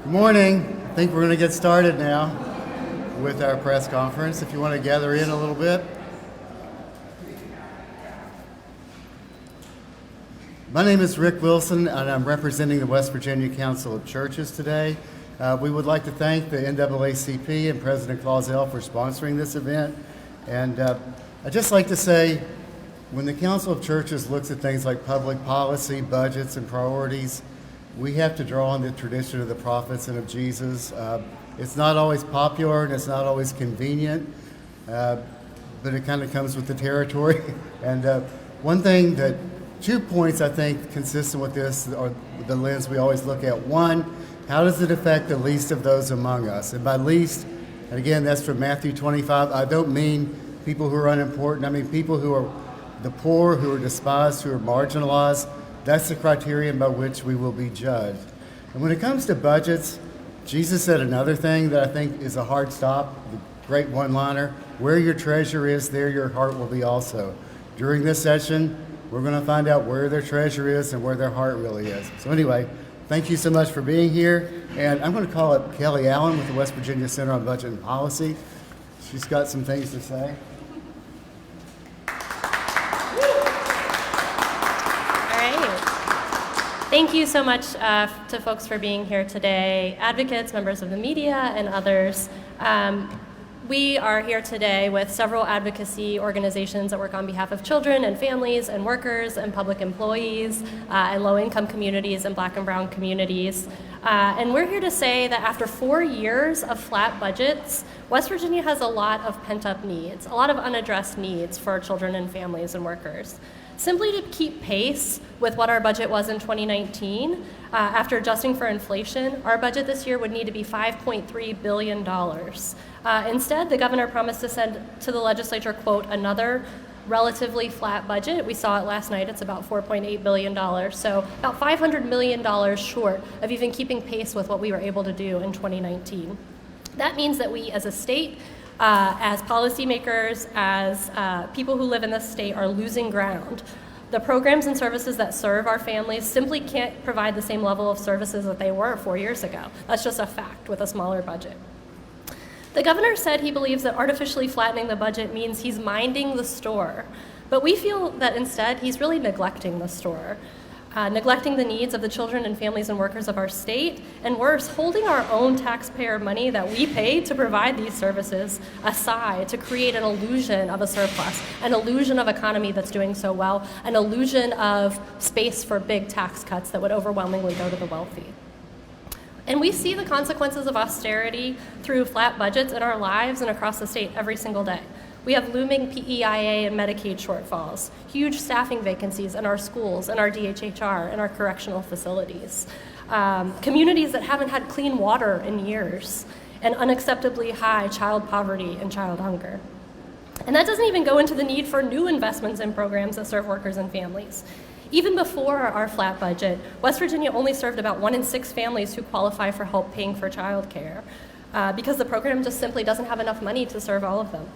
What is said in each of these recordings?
Good morning. I think we're going to get started now with our press conference. If you want to gather in a little bit. My name is Rick Wilson, and I'm representing the West Virginia Council of Churches today. We would like to thank the NAACP and President Clausell for sponsoring this event. And I'd just like to say, when the Council of Churches looks at things like public policy, budgets, and priorities, we have to draw on the tradition of the prophets and of Jesus. It's not always popular and it's not always convenient, but it kind of comes with the territory. And two points I think consistent with this are the lens we always look at. One, how does it affect the least of those among us? And by least, and again, that's from Matthew 25, I don't mean people who are unimportant. I mean people who are the poor, who are despised, who are marginalized. That's the criterion by which we will be judged. And when it comes to budgets, Jesus said another thing that I think is a hard stop, the great one-liner, where your treasure is, there your heart will be also. During this session, we're going to find out where their treasure is and where their heart really is. So anyway, thank you so much for being here. And I'm going to call up Kelly Allen with the West Virginia Center on Budget and Policy. She's got some things to say. Thank you so much to folks for being here today, advocates, members of the media, and others. We are here today with several advocacy organizations that work on behalf of children and families and workers and public employees and low-income communities and Black and brown communities. And we're here to say that after 4 years of flat budgets, West Virginia has a lot of pent-up needs, a lot of unaddressed needs for children and families and workers. Simply to keep pace with what our budget was in 2019, after adjusting for inflation, our budget this year would need to be $5.3 billion. Instead, the governor promised to send to the legislature, quote, another relatively flat budget. We saw it last night, it's about $4.8 billion. So about $500 million short of even keeping pace with what we were able to do in 2019. That means that we as a state, as policymakers, as people who live in this state are losing ground. The programs and services that serve our families simply can't provide the same level of services that they were 4 years ago. That's just a fact with a smaller budget. The governor said he believes that artificially flattening the budget means he's minding the store, but we feel that instead he's really neglecting the store. Neglecting the needs of the children and families and workers of our state, and worse, holding our own taxpayer money that we pay to provide these services aside to create an illusion of a surplus, an illusion of economy that's doing so well, an illusion of space for big tax cuts that would overwhelmingly go to the wealthy. And we see the consequences of austerity through flat budgets in our lives and across the state every single day. We have looming PEIA and Medicaid shortfalls, huge staffing vacancies in our schools, in our DHHR, in our correctional facilities, communities that haven't had clean water in years, and unacceptably high child poverty and child hunger. And that doesn't even go into the need for new investments in programs that serve workers and families. Even before our flat budget, West Virginia only served about 1 in 6 families who qualify for help paying for childcare because the program just simply doesn't have enough money to serve all of them.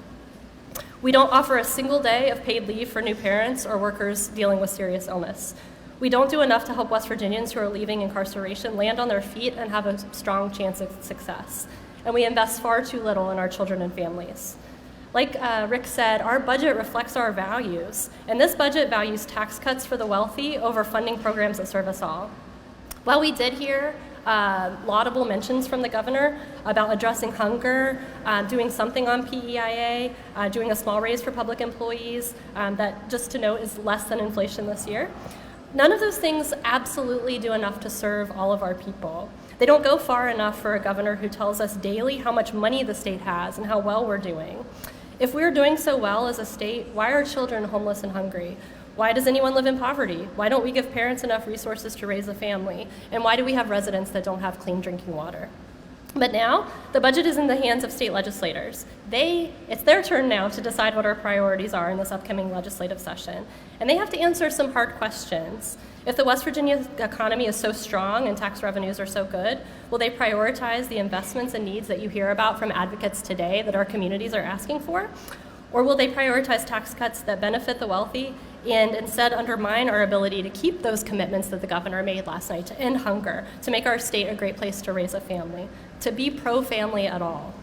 We don't offer a single day of paid leave for new parents or workers dealing with serious illness. We don't do enough to help West Virginians who are leaving incarceration land on their feet and have a strong chance of success. And we invest far too little in our children and families. Like Rick said, our budget reflects our values, and this budget values tax cuts for the wealthy over funding programs that serve us all. While we did hear laudable mentions from the governor about addressing hunger, doing something on PEIA, doing a small raise for public employees, that, just to note, is less than inflation this year. None of those things absolutely do enough to serve all of our people. They don't go far enough for a governor who tells us daily how much money the state has and how well we're doing. If we're doing so well as a state, why are children homeless and hungry? Why does anyone live in poverty? Why don't we give parents enough resources to raise a family? And why do we have residents that don't have clean drinking water? But now, the budget is in the hands of state legislators. It's their turn now to decide what our priorities are in this upcoming legislative session. And they have to answer some hard questions. If the West Virginia economy is so strong and tax revenues are so good, will they prioritize the investments and needs that you hear about from advocates today that our communities are asking for? Or will they prioritize tax cuts that benefit the wealthy and instead undermine our ability to keep those commitments that the governor made last night to end hunger, to make our state a great place to raise a family, to be pro-family at all.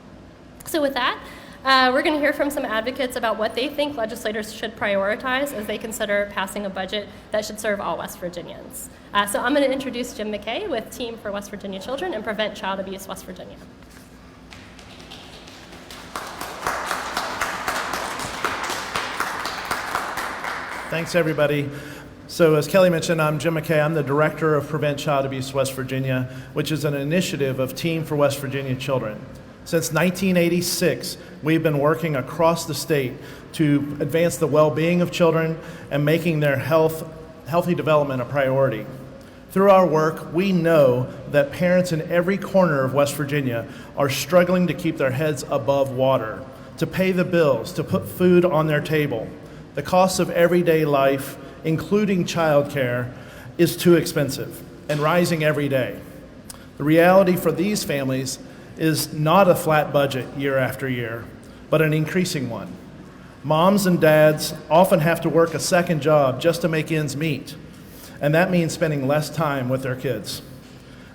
So with that, we're going to hear from some advocates about what they think legislators should prioritize as they consider passing a budget that should serve all West Virginians. So I'm going to introduce Jim McKay with Team for West Virginia Children and Prevent Child Abuse West Virginia. Thanks, everybody. So as Kelly mentioned, I'm Jim McKay. I'm the Director of Prevent Child Abuse West Virginia, which is an initiative of Team for West Virginia Children. Since 1986, we've been working across the state to advance the well-being of children and making their healthy development a priority. Through our work, we know that parents in every corner of West Virginia are struggling to keep their heads above water, to pay the bills, to put food on their table. The cost of everyday life, including childcare, is too expensive and rising every day. The reality for these families is not a flat budget year after year, but an increasing one. Moms and dads often have to work a second job just to make ends meet, and that means spending less time with their kids.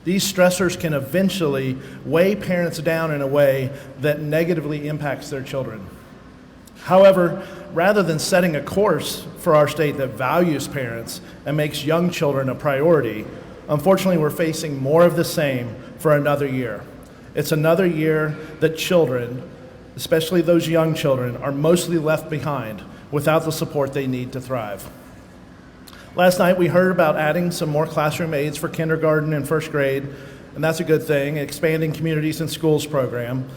These stressors can eventually weigh parents down in a way that negatively impacts their children. However, rather than setting a course for our state that values parents and makes young children a priority, unfortunately we're facing more of the same for another year. It's another year that children, especially those young children, are mostly left behind without the support they need to thrive. Last night we heard about adding some more classroom aides for kindergarten and first grade, and that's a good thing, expanding Communities in Schools program.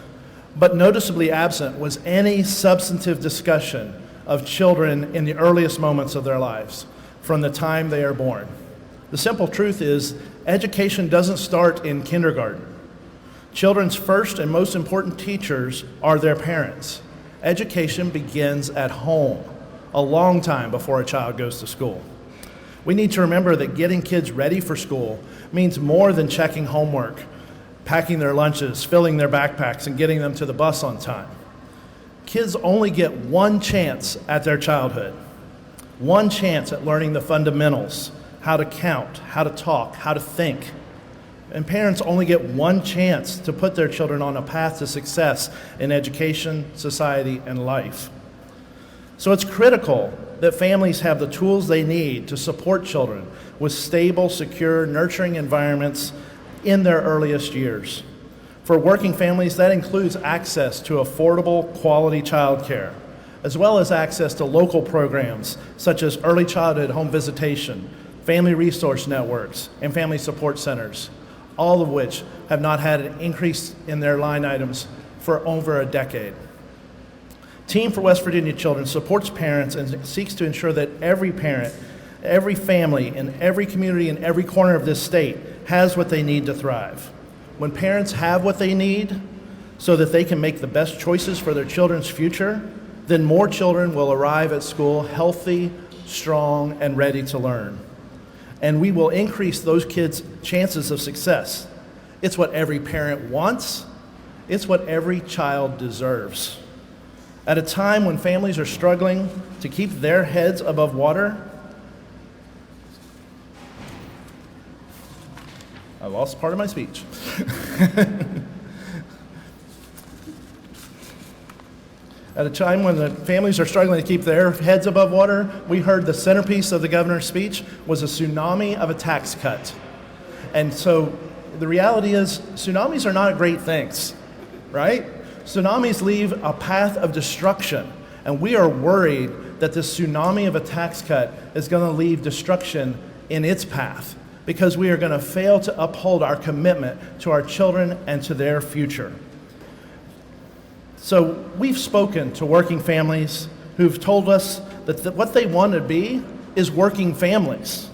But noticeably absent was any substantive discussion of children in the earliest moments of their lives, from the time they are born. The simple truth is, education doesn't start in kindergarten. Children's first and most important teachers are their parents. Education begins at home, a long time before a child goes to school. We need to remember that getting kids ready for school means more than checking homework, packing their lunches, filling their backpacks, and getting them to the bus on time. Kids only get one chance at their childhood, one chance at learning the fundamentals, how to count, how to talk, how to think. And parents only get one chance to put their children on a path to success in education, society, and life. So it's critical that families have the tools they need to support children with stable, secure, nurturing environments in their earliest years. For working families, that includes access to affordable, quality childcare, as well as access to local programs such as early childhood home visitation, family resource networks, and family support centers, all of which have not had an increase in their line items for over a decade. Team for West Virginia Children supports parents and seeks to ensure that every parent, every family, in every community, in every corner of this state has what they need to thrive. When parents have what they need so that they can make the best choices for their children's future, then more children will arrive at school healthy, strong, and ready to learn. And we will increase those kids' chances of success. It's what every parent wants. It's what every child deserves. At a time when families are struggling to keep their heads above water, I lost part of my speech. At a time when the families are struggling to keep their heads above water, we heard the centerpiece of the governor's speech was a tsunami of a tax cut. And so the reality is tsunamis are not great things, right? Tsunamis leave a path of destruction, and we are worried that this tsunami of a tax cut is going to leave destruction in its path, because we are going to fail to uphold our commitment to our children and to their future. So we've spoken to working families who've told us that what they want to be is working families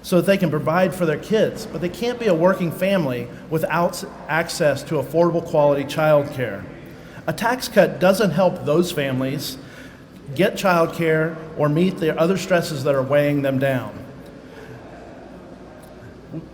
so that they can provide for their kids, but they can't be a working family without access to affordable quality child care. A tax cut doesn't help those families get child care or meet the other stresses that are weighing them down.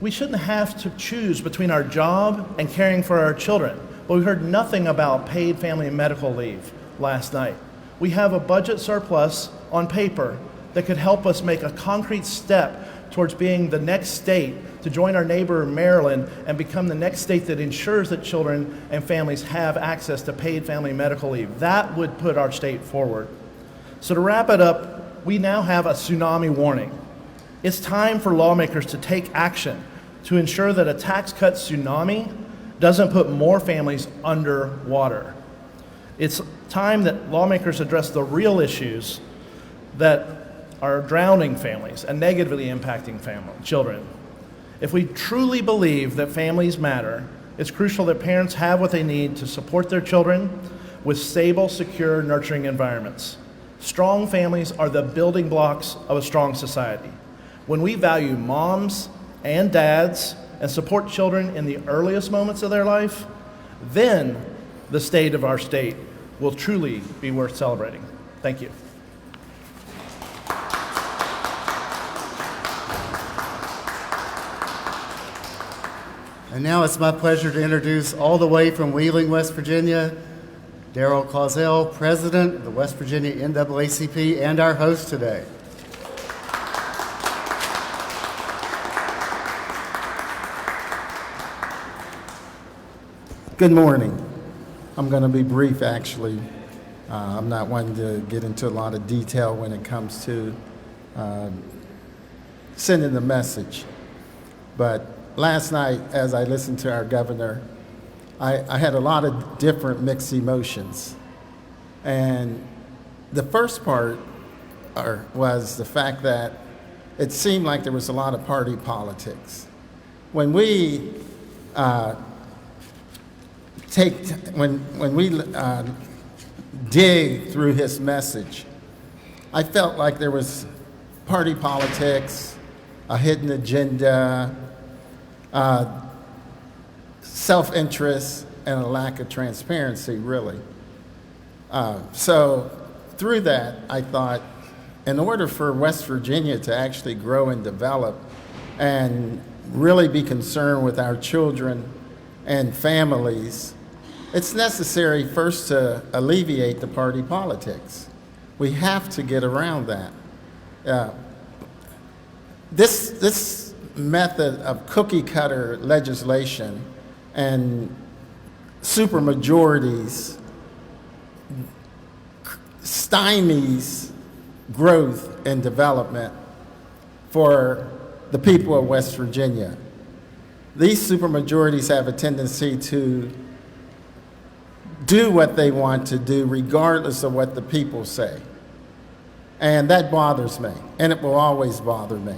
We shouldn't have to choose between our job and caring for our children, but we heard nothing about paid family and medical leave last night. We have a budget surplus on paper, that could help us make a concrete step towards being the next state to join our neighbor Maryland and become the next state that ensures that children and families have access to paid family medical leave. That would put our state forward. So to wrap it up, we now have a tsunami warning. It's time for lawmakers to take action to ensure that a tax cut tsunami doesn't put more families underwater. It's time that lawmakers address the real issues that are drowning families and negatively impacting children. If we truly believe that families matter, it's crucial that parents have what they need to support their children with stable, secure, nurturing environments. Strong families are the building blocks of a strong society. When we value moms and dads and support children in the earliest moments of their life, then the state of our state will truly be worth celebrating. Thank you. And now it's my pleasure to introduce all the way from Wheeling, West Virginia, Darrell Clausell, President of the West Virginia NAACP and our host today. Good morning. I'm going to be brief, actually. I'm not one to get into a lot of detail when it comes to sending the message. But last night, as I listened to our governor, I had a lot of different mixed emotions. And the first part was the fact that it seemed like there was a lot of party politics. When we dig through his message, I felt like there was party politics, a hidden agenda, self-interest, and a lack of transparency, really. So through that, I thought, in order for West Virginia to actually grow and develop and really be concerned with our children and families, it's necessary first to alleviate the party politics. We have to get around that. This method of cookie cutter legislation and supermajorities stymies growth and development for the people of West Virginia. These supermajorities have a tendency to do what they want to do regardless of what the people say. And that bothers me, and it will always bother me.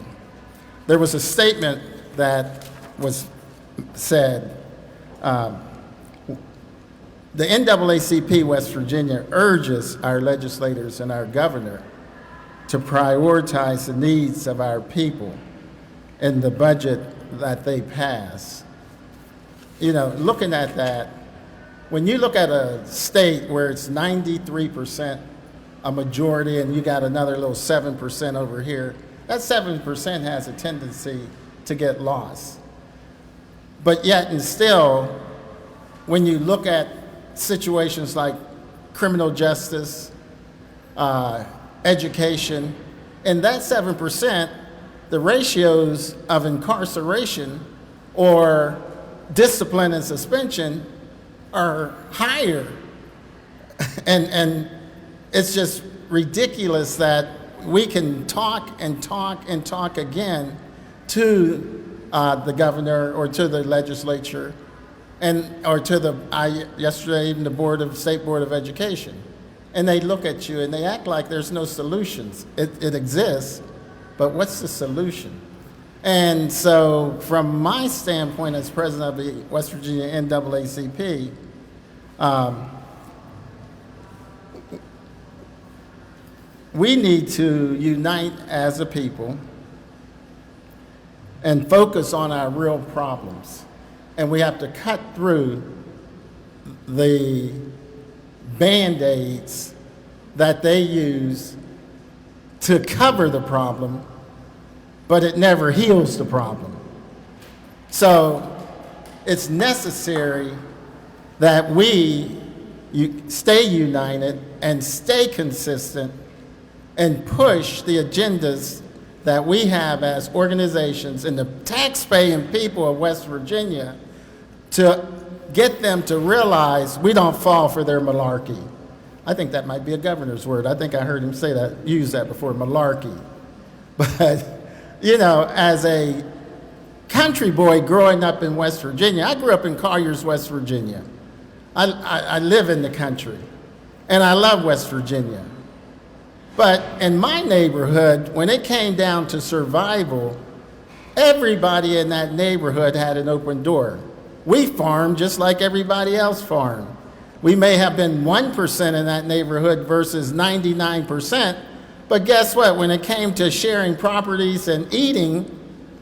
There was a statement that was said, the NAACP West Virginia urges our legislators and our governor to prioritize the needs of our people in the budget that they pass. You know, looking at that, when you look at a state where it's 93% a majority and you got another little 7% over here, that 7% has a tendency to get lost. But yet and still, when you look at situations like criminal justice, education, in that 7%, the ratios of incarceration or discipline and suspension are higher. And it's just ridiculous that we can talk and talk and talk again to the governor or to the legislature or to the, yesterday even the State Board of Education. And they look at you and they act like there's no solutions. It exists, but what's the solution? And so from my standpoint as president of the West Virginia NAACP, we need to unite as a people and focus on our real problems. And we have to cut through the Band-Aids that they use to cover the problem, but it never heals the problem. So it's necessary that we stay united and stay consistent and push the agendas that we have as organizations and the tax-paying people of West Virginia to get them to realize we don't fall for their malarkey. I think that might be a governor's word. I think I heard him say that, use that before, malarkey. But, you know, as a country boy growing up in West Virginia, I grew up in Collier's, West Virginia. I live in the country, and I love West Virginia. But in my neighborhood, when it came down to survival, everybody in that neighborhood had an open door. We farmed just like everybody else farmed. We may have been 1% in that neighborhood versus 99%, but guess what? When it came to sharing properties and eating,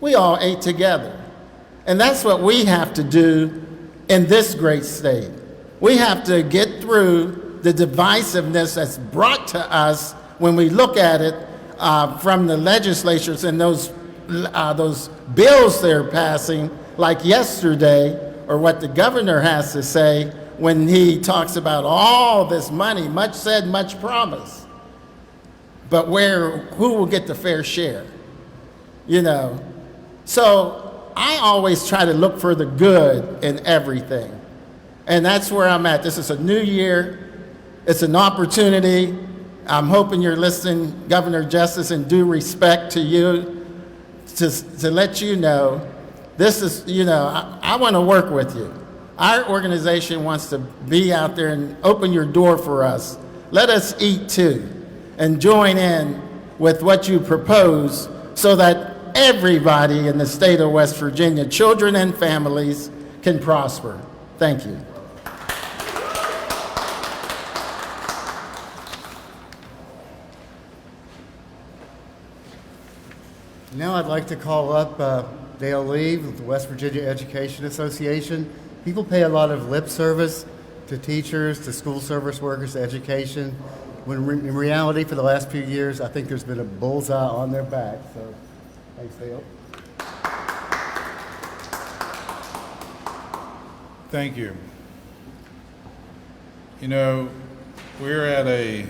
we all ate together. And that's what we have to do in this great state. We have to get through the divisiveness that's brought to us when we look at it from the legislatures and those bills they're passing, like yesterday, or what the governor has to say when he talks about all this money, much said, much promised. But who will get the fair share? You know? So I always try to look for the good in everything. And that's where I'm at. This is a new year. It's an opportunity. I'm hoping you're listening, Governor Justice, in due respect to you, to let you know, this is, you know, I want to work with you. Our organization wants to be out there and open your door for us. Let us eat too and join in with what you propose so that everybody in the state of West Virginia, children and families, can prosper. Thank you. Now I'd like to call up Dale Lee with the West Virginia Education Association. People pay a lot of lip service to teachers, to school service workers, to education, when in reality, for the last few years, I think there's been a bullseye on their back. So, thanks, Dale. Thank you. You know, we're at a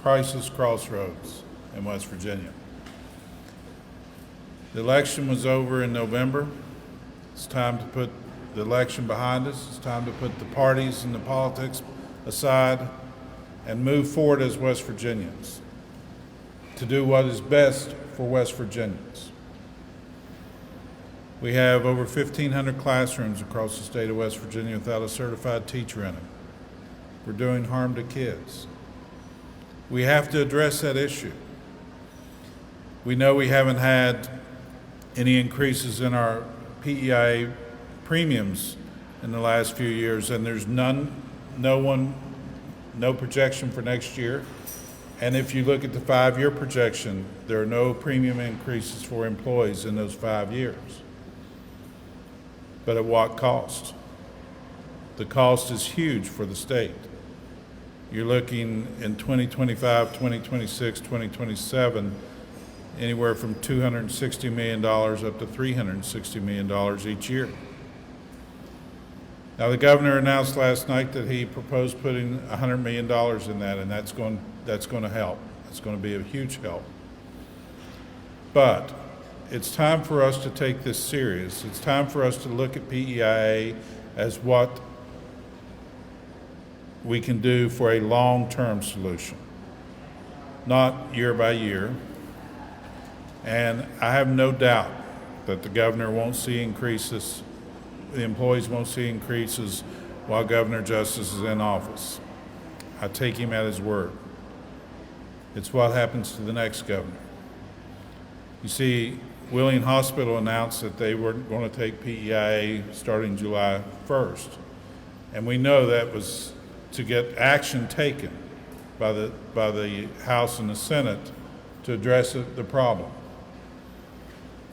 crisis crossroads in West Virginia. The election was over in November. It's time to put the election behind us. It's time to put the parties and the politics aside and move forward as West Virginians to do what is best for West Virginians. We have over 1,500 classrooms across the state of West Virginia without a certified teacher in them. We're doing harm to kids. We have to address that issue. We know we haven't had any increases in our PEIA premiums in the last few years, and there's no projection for next year. And if you look at the 5-year projection, there are no premium increases for employees in those 5 years. But at what cost? The cost is huge for the state. You're looking in 2025, 2026, 2027, anywhere from $260 million up to $360 million each year. Now, the governor announced last night that he proposed putting $100 million in that, and that's going to help. It's going to be a huge help. But it's time for us to take this serious. It's time for us to look at PEIA as what we can do for a long-term solution, not year by year. And I have no doubt that the governor won't see increases, the employees won't see increases while Governor Justice is in office. I take him at his word. It's what happens to the next governor. You see, Wheeling Hospital announced that they were going to take PEIA starting July 1st. And we know that was to get action taken by the House and the Senate to address the problem.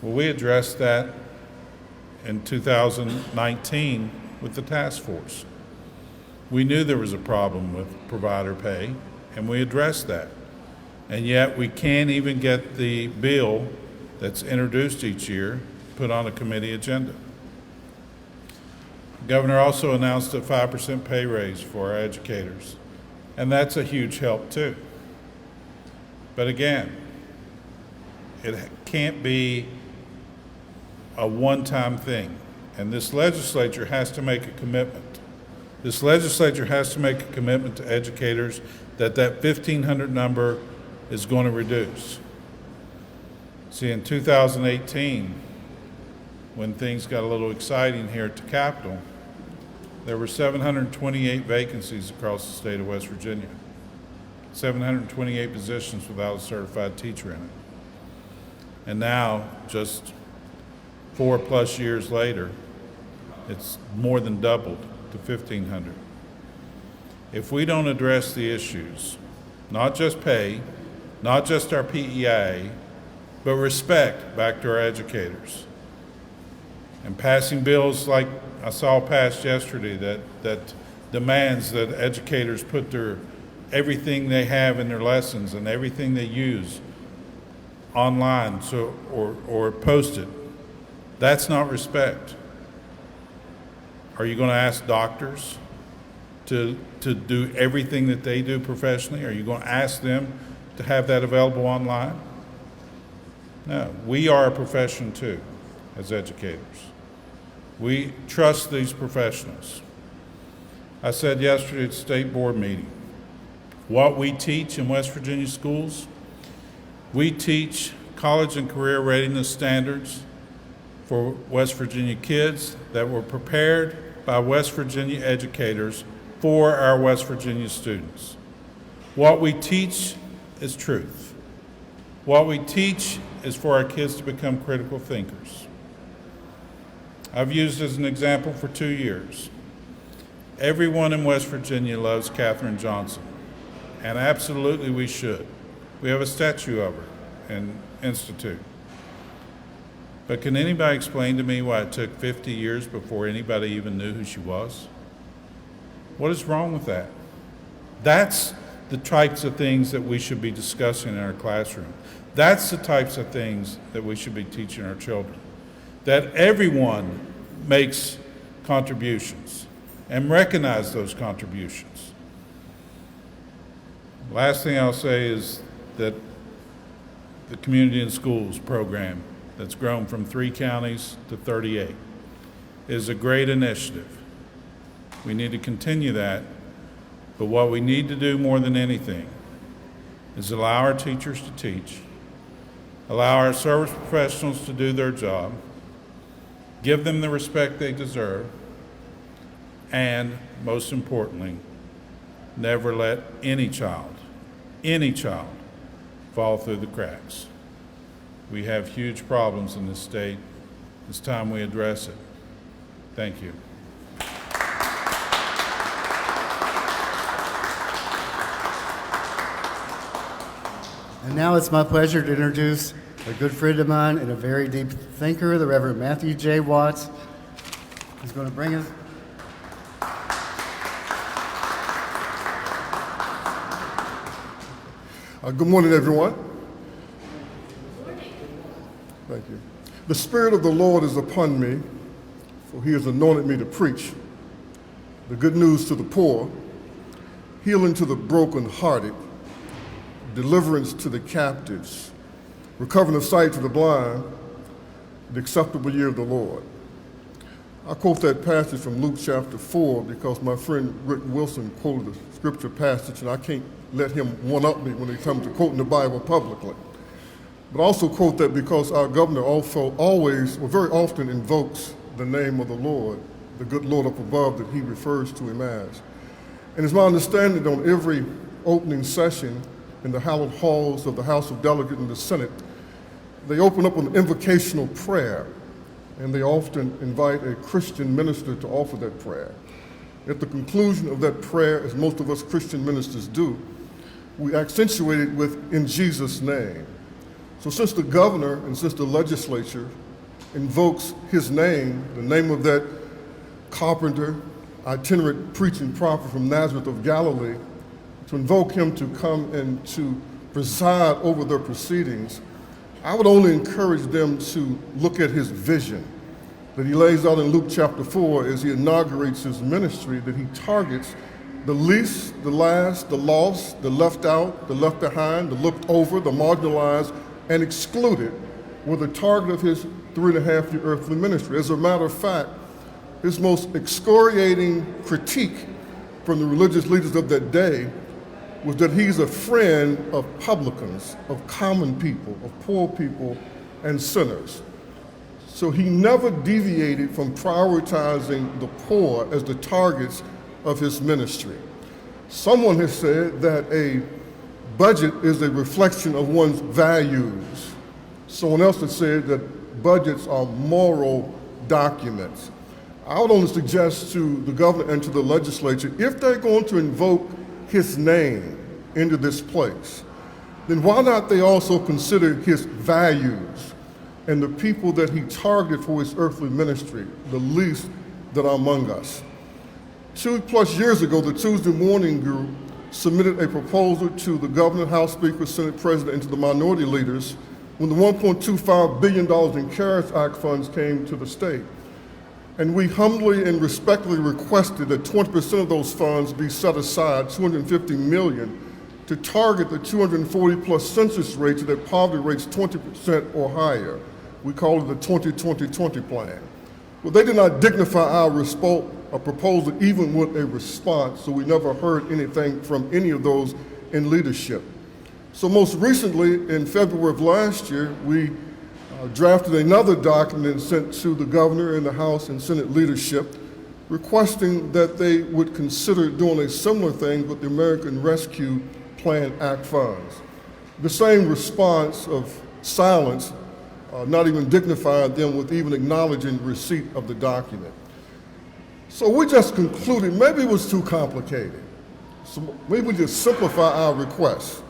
Well, we addressed that in 2019 with the task force. We knew there was a problem with provider pay, and we addressed that. And yet we can't even get the bill that's introduced each year put on a committee agenda. The governor also announced a 5% pay raise for our educators, and that's a huge help too. But again, it can't be a one-time thing. And this legislature has to make a commitment. This legislature has to make a commitment to educators that 1,500 number is going to reduce. See, in 2018, when things got a little exciting here at the Capitol, there were 728 vacancies across the state of West Virginia. 728 positions without a certified teacher in it. And now, just 4+ years later, it's more than doubled to 1,500. If we don't address the issues, not just pay, not just our PEIA, but respect back to our educators, and passing bills like I saw passed yesterday that demands that educators put everything they have in their lessons and everything they use online or post it. That's not respect. Are you going to ask doctors to do everything that they do professionally? Are you going to ask them to have that available online? No. We are a profession too, as educators. We trust these professionals. I said yesterday at the state board meeting, what we teach in West Virginia schools, we teach college and career readiness standards for West Virginia kids that were prepared by West Virginia educators for our West Virginia students. What we teach is truth. What we teach is for our kids to become critical thinkers. I've used as an example for 2 years. Everyone in West Virginia loves Katherine Johnson, and absolutely we should. We have a statue of her in Institute. But can anybody explain to me why it took 50 years before anybody even knew who she was? What is wrong with that? That's the types of things that we should be discussing in our classroom. That's the types of things that we should be teaching our children. That everyone makes contributions and recognize those contributions. Last thing I'll say is that the Community in Schools program that's grown from 3 counties to 38 is a great initiative. We need to continue that, but what we need to do more than anything is allow our teachers to teach, allow our service professionals to do their job, give them the respect they deserve, and most importantly, never let any child fall through the cracks. We have huge problems in this state. It's time we address it. Thank you. And now it's my pleasure to introduce a good friend of mine and a very deep thinker, the Reverend Matthew J. Watts, who's going to bring us. Good morning, everyone. Thank you. The Spirit of the Lord is upon me, for he has anointed me to preach the good news to the poor, healing to the brokenhearted, deliverance to the captives, recovering of sight to the blind, the acceptable year of the Lord. I quote that passage from Luke chapter 4 because my friend Rick Wilson quoted a scripture passage, and I can't let him one-up me when it comes to quoting the Bible publicly. But I also quote that because our governor also always, or very often, invokes the name of the Lord, the good Lord up above that he refers to him as. And it's my understanding that on every opening session in the hallowed halls of the House of Delegates and the Senate, they open up an invocational prayer, and they often invite a Christian minister to offer that prayer. At the conclusion of that prayer, as most of us Christian ministers do, we accentuate it with, "In Jesus' name." So since the governor and since the legislature invokes his name, the name of that carpenter, itinerant preaching prophet from Nazareth of Galilee, to invoke him to come and to preside over their proceedings, I would only encourage them to look at his vision that he lays out in Luke chapter 4 as he inaugurates his ministry, that he targets The least, the last, the lost, the left out, the left behind, the looked over, the marginalized, and excluded were the target of his 3.5-year earthly ministry. As a matter of fact, his most excoriating critique from the religious leaders of that day was that he's a friend of publicans, of common people, of poor people, and sinners. So he never deviated from prioritizing the poor as the targets of his ministry. Someone has said that a budget is a reflection of one's values. Someone else has said that budgets are moral documents. I would only suggest to the governor and to the legislature, if they're going to invoke his name into this place, then why not they also consider his values and the people that he targeted for his earthly ministry, the least that are among us. 2+ years ago, the Tuesday Morning Group submitted a proposal to the governor, House Speaker, Senate President, and to the minority leaders when the $1.25 billion in CARES Act funds came to the state. And we humbly and respectfully requested that 20% of those funds be set aside, $250 million, to target the 240+ census rates that poverty rates 20% or higher. We call it the 20-20-20 plan. Well, they did not dignify our proposal even with a response, so we never heard anything from any of those in leadership. So most recently, in February of last year, we drafted another document and sent to the governor and the House and Senate leadership, requesting that they would consider doing a similar thing with the American Rescue Plan Act funds. The same response of silence not even dignified them with even acknowledging receipt of the document. So we just concluded maybe it was too complicated. So maybe we just simplify our request.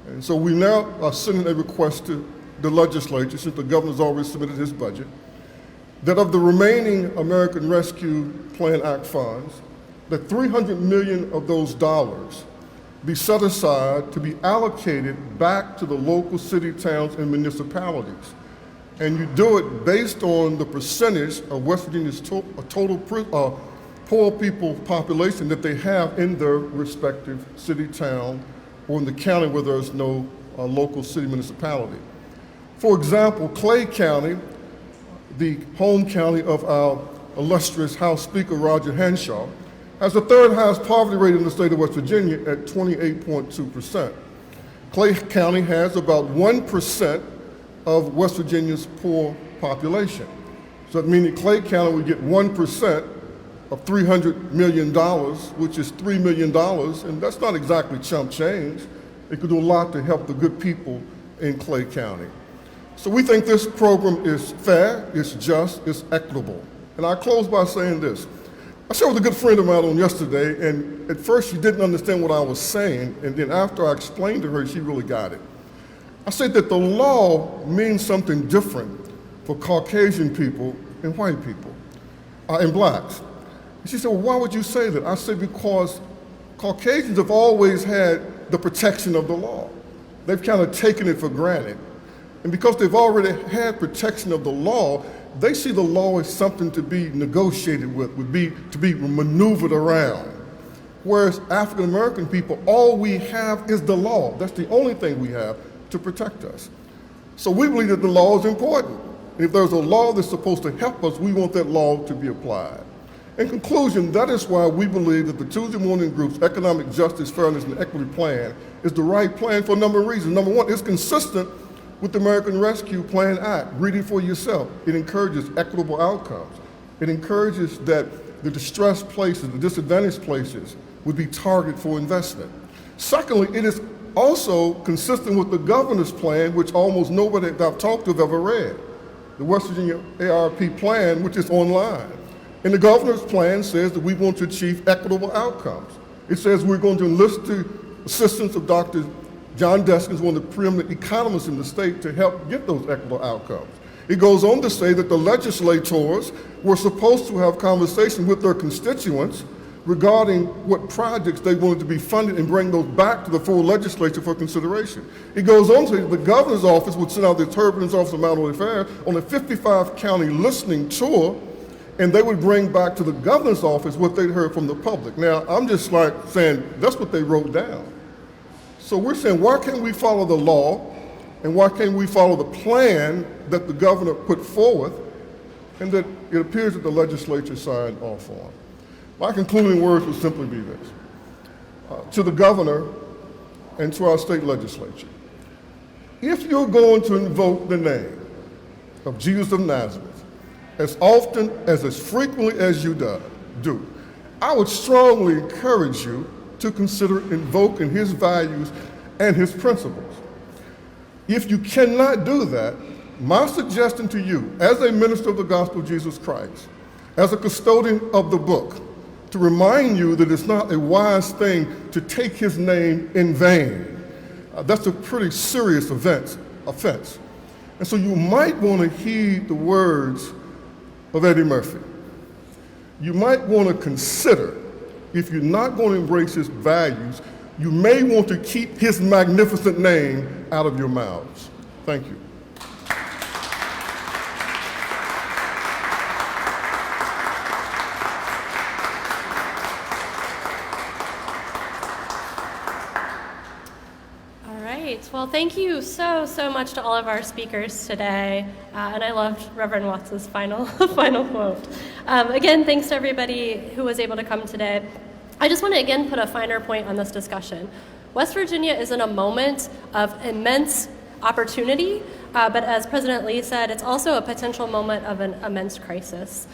And so we now are sending a request to the legislature, since the governor's already submitted his budget, that of the remaining American Rescue Plan Act funds, that $300 million of those dollars be set aside to be allocated back to the local city, towns, and municipalities. And you do it based on the percentage of West Virginia's total poor people population that they have in their respective city, town, or in the county where there's no local city municipality. For example, Clay County, the home county of our illustrious House Speaker Roger Henshaw, has the third highest poverty rate in the state of West Virginia at 28.2%. Clay County has about 1% of West Virginia's poor population. So that means that Clay County would get 1% of $300 million, which is $3 million, and that's not exactly chump change. It could do a lot to help the good people in Clay County. So we think this program is fair, it's just, it's equitable. And I close by saying this. I shared with a good friend of mine on yesterday, and at first she didn't understand what I was saying, and then after I explained to her, she really got it. I said that the law means something different for Caucasian people and white people, and blacks. And she said, well, why would you say that? I said, because Caucasians have always had the protection of the law. They've kind of taken it for granted. And because they've already had protection of the law, they see the law as something to be negotiated with, to be maneuvered around. Whereas African American people, all we have is the law. That's the only thing we have to protect us. So we believe that the law is important. If there's a law that's supposed to help us, we want that law to be applied. In conclusion, that is why we believe that the Tuesday Morning Group's Economic Justice, Fairness, and Equity Plan is the right plan for a number of reasons. Number one, it's consistent with the American Rescue Plan Act. Read it for yourself. It encourages equitable outcomes. It encourages that the distressed places, the disadvantaged places, would be targeted for investment. Secondly, it is also consistent with the governor's plan, which almost nobody that I've talked to have ever read, the West Virginia ARP plan, which is online. And the governor's plan says that we want to achieve equitable outcomes. It says we're going to enlist the assistance of Dr. John Deskins, one of the preeminent economists in the state, to help get those equitable outcomes. It goes on to say that the legislators were supposed to have conversations with their constituents regarding what projects they wanted to be funded and bring those back to the full legislature for consideration. It goes on to say that the governor's office would send out the Attorney's Office of Minority Affairs on a 55-county listening tour and they would bring back to the governor's office what they'd heard from the public. Now, I'm just like saying that's what they wrote down. So we're saying, why can't we follow the law, and why can't we follow the plan that the governor put forth, and that it appears that the legislature signed off on? My concluding words would simply be this. To the governor and to our state legislature, if you're going to invoke the name of Jesus of Nazareth as often as frequently as you do, I would strongly encourage you to consider invoking his values and his principles. If you cannot do that, my suggestion to you, as a minister of the gospel of Jesus Christ, as a custodian of the book, to remind you that it's not a wise thing to take his name in vain. That's a pretty serious offense. And so you might want to heed the words of Eddie Murphy. You might want to consider, if you're not going to embrace his values, you may want to keep his magnificent name out of your mouths. Thank you. Well, thank you so much to all of our speakers today. And I loved Reverend Watts' final quote. Again, thanks to everybody who was able to come today. I just want to again put a finer point on this discussion. West Virginia is in a moment of immense opportunity, but as President Lee said, it's also a potential moment of an immense crisis.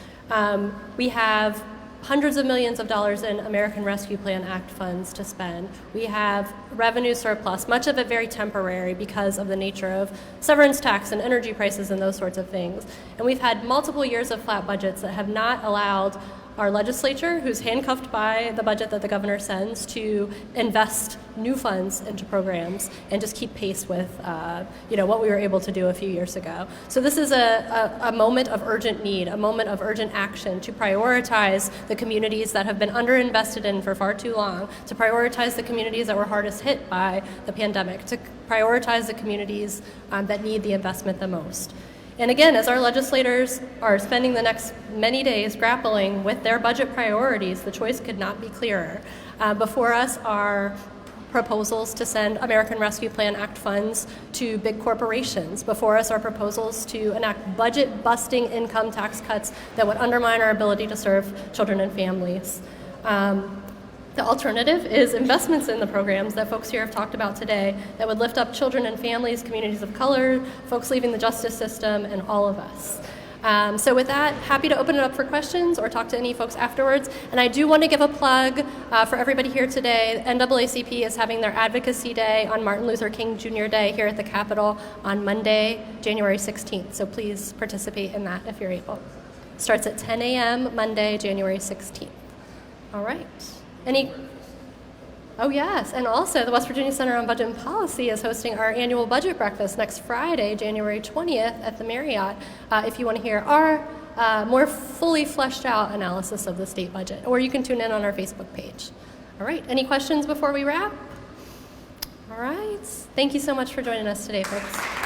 We have hundreds of millions of dollars in American Rescue Plan Act funds to spend. We have revenue surplus, much of it very temporary because of the nature of severance tax and energy prices and those sorts of things. And we've had multiple years of flat budgets that have not allowed our legislature, who's handcuffed by the budget that the governor sends, to invest new funds into programs and just keep pace with what we were able to do a few years ago. So this is a moment of urgent need, a moment of urgent action to prioritize the communities that have been underinvested in for far too long, to prioritize the communities that were hardest hit by the pandemic, to prioritize the communities that need the investment the most. And again, as our legislators are spending the next many days grappling with their budget priorities, the choice could not be clearer. Before us are proposals to send American Rescue Plan Act funds to big corporations. Before us are proposals to enact budget-busting income tax cuts that would undermine our ability to serve children and families. The alternative is investments in the programs that folks here have talked about today that would lift up children and families, communities of color, folks leaving the justice system, and all of us. So with that, happy to open it up for questions or talk to any folks afterwards. And I do want to give a plug for everybody here today. NAACP is having their Advocacy Day on Martin Luther King Jr. Day here at the Capitol on Monday, January 16th. So please participate in that if you're able. Starts at 10 a.m. Monday, January 16th. All right. Oh yes, and also the West Virginia Center on Budget and Policy is hosting our annual budget breakfast next Friday, January 20th at the Marriott, if you want to hear our more fully fleshed out analysis of the state budget, or you can tune in on our Facebook page. All right, any questions before we wrap? All right, thank you so much for joining us today, folks.